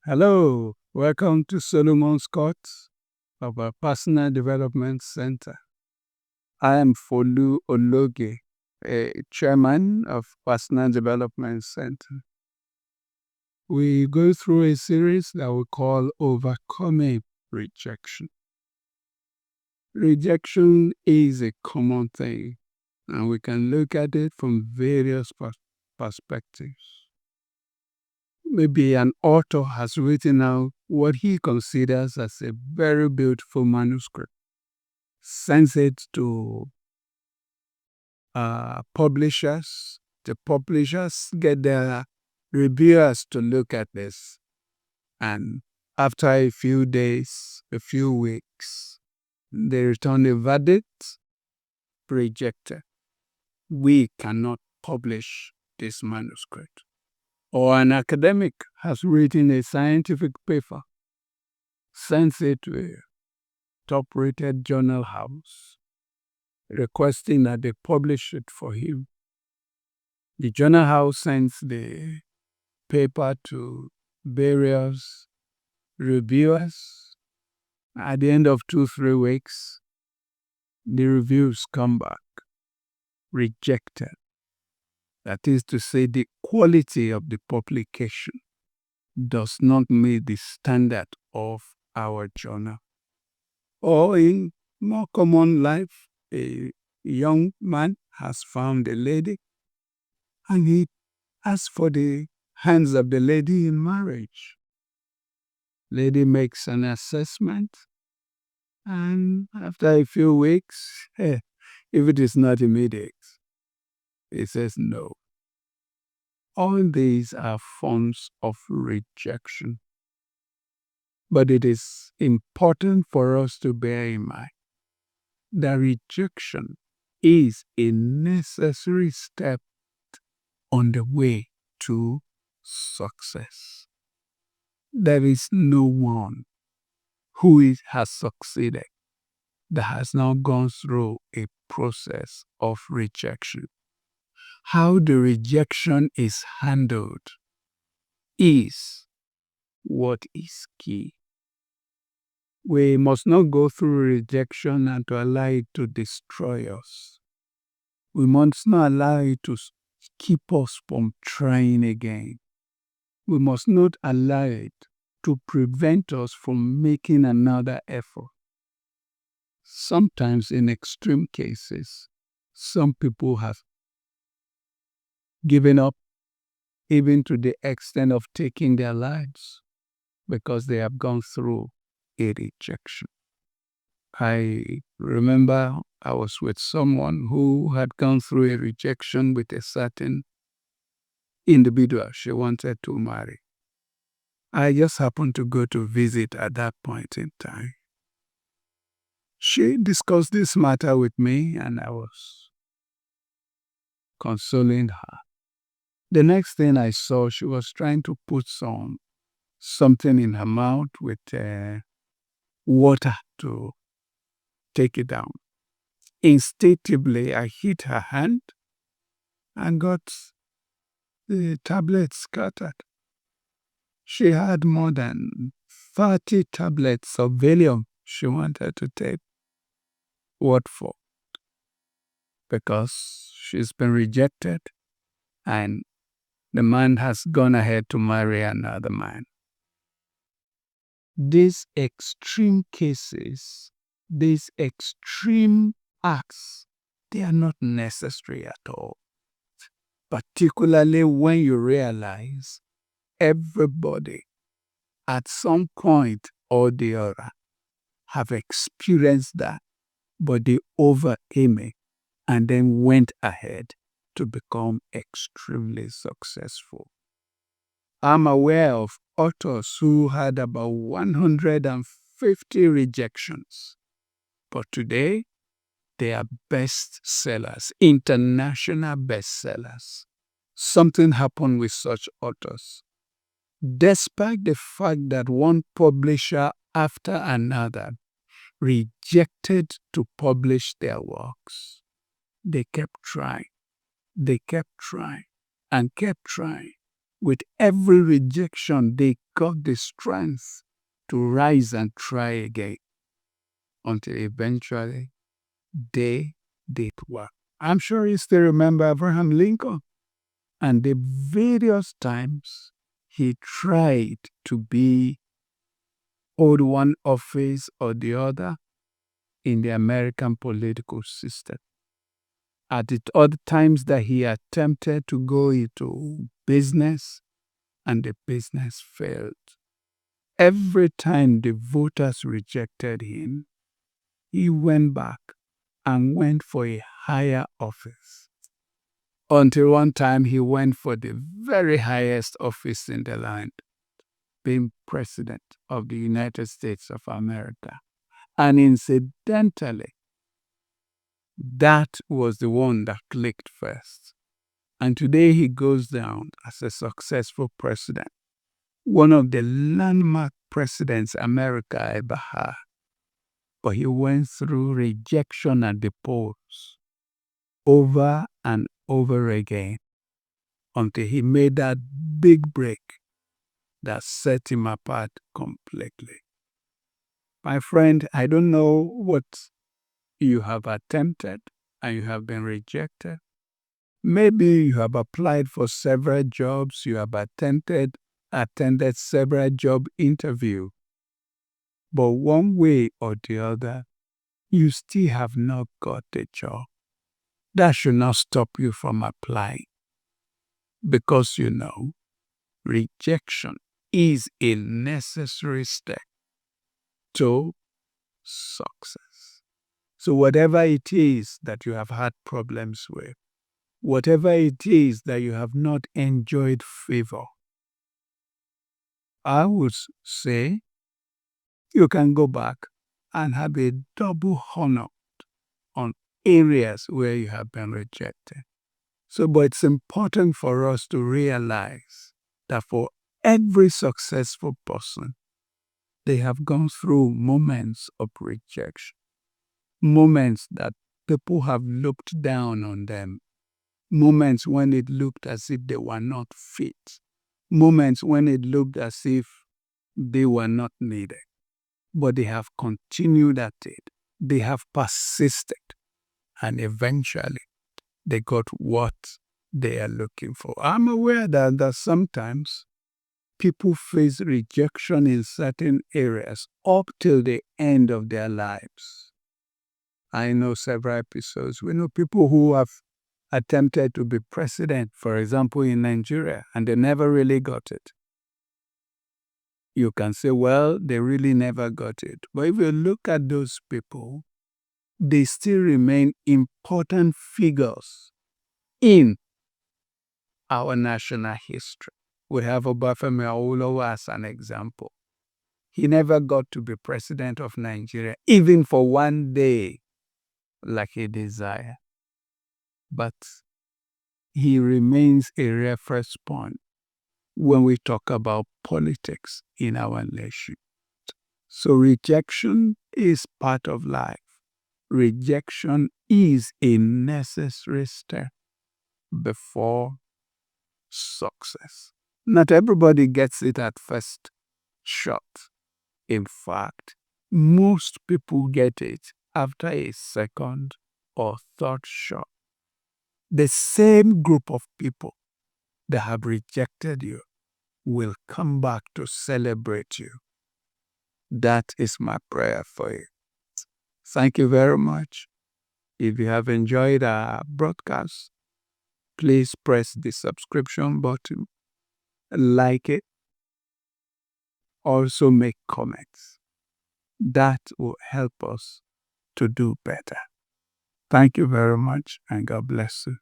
Hello, welcome to Solomon Scott of our Personal Development Center. I am Folu Ologe, a chairman of Personal Development Center. We go through a series that we call Overcoming Rejection. Rejection is a common thing, and we can look at it from various perspectives. Maybe an author has written out what he considers as a very beautiful manuscript, sends it to publishers. The publishers get their reviewers to look at this. And after a few days, a few weeks, they return a verdict, rejected. We cannot publish this manuscript. Or an academic has written a scientific paper, sends it to a top-rated journal house, requesting that they publish it for him. The journal house sends the paper to various reviewers. At the end of 2-3 weeks, the reviews come back, rejected. That is to say, the quality of the publication does not meet the standard of our journal. Or in more common life, a young man has found a lady and he asks for the hands of the lady in marriage. Lady makes an assessment, and after a few weeks, if it is not immediate, he says no. All these are forms of rejection. But it is important for us to bear in mind that rejection is a necessary step on the way to success. There is no one who has succeeded that has not gone through a process of rejection. How the rejection is handled is what is key. We must not go through rejection and to allow it to destroy us. We must not allow it to keep us from trying again. We must not allow it to prevent us from making another effort. Sometimes in extreme cases, some people have given up even to the extent of taking their lives because they have gone through a rejection. I remember I was with someone who had gone through a rejection with a certain individual she wanted to marry. I just happened to go to visit at that point in time. She discussed this matter with me and I was consoling her. The next thing I saw, she was trying to put something in her mouth with water to take it down. Instinctively, I hit her hand and got the tablet scattered. She had more than 30 tablets of Valium she wanted to take. What for? Because she's been rejected and the man has gone ahead to marry another man. These extreme cases, these extreme acts, they are not necessary at all. Particularly when you realize everybody at some point or the other have experienced that, but they overcame it and then went ahead to become extremely successful. I'm aware of authors who had about 150 rejections, but today they are bestsellers, international bestsellers. Something happened with such authors. Despite the fact that one publisher after another rejected to publish their works, they kept trying. They kept trying and kept trying With every rejection, they got the strength to rise and try again until eventually they did well. I'm sure you still remember Abraham Lincoln and the various times he tried to be hold one office or the other in the American political system. At the other times that he attempted to go into business and the business failed. Every time the voters rejected him, he went back and went for a higher office. Until one time he went for the very highest office in the land, being President of the United States of America. And incidentally, that was the one that clicked first. And today he goes down as a successful president, one of the landmark presidents America ever had. But he went through rejection at the polls over and over again until he made that big break that set him apart completely. My friend, I don't know what you have attempted and you have been rejected. Maybe you have applied for several jobs, you have attended several job interviews, but one way or the other, you still have not got the job. That should not stop you from applying, because rejection is a necessary step to success. So whatever it is that you have had problems with, whatever it is that you have not enjoyed favor, I would say you can go back and have a double honor on areas where you have been rejected. So, but it's important for us to realize that for every successful person, they have gone through moments of rejection, moments that people have looked down on them, moments when it looked as if they were not fit, moments when it looked as if they were not needed. But they have continued at it. They have persisted. And eventually, they got what they are looking for. I'm aware that sometimes people face rejection in certain areas up till the end of their lives. I know several episodes. We know people who have attempted to be president, for example, in Nigeria, and they never really got it. You can say, well, they really never got it. But if you look at those people, they still remain important figures in our national history. We have Obafemi Awolowo as an example. He never got to be president of Nigeria, even for one day, like he desired. But he remains a reference point when we talk about politics in our nation. So rejection is part of life. Rejection is a necessary step before success. Not everybody gets it at first shot. In fact, most people get it after a second or third shot. The same group of people that have rejected you will come back to celebrate you. That is my prayer for you. Thank you very much. If you have enjoyed our broadcast, please press the subscription button, like it, also make comments. That will help us to do better. Thank you very much, and God bless you.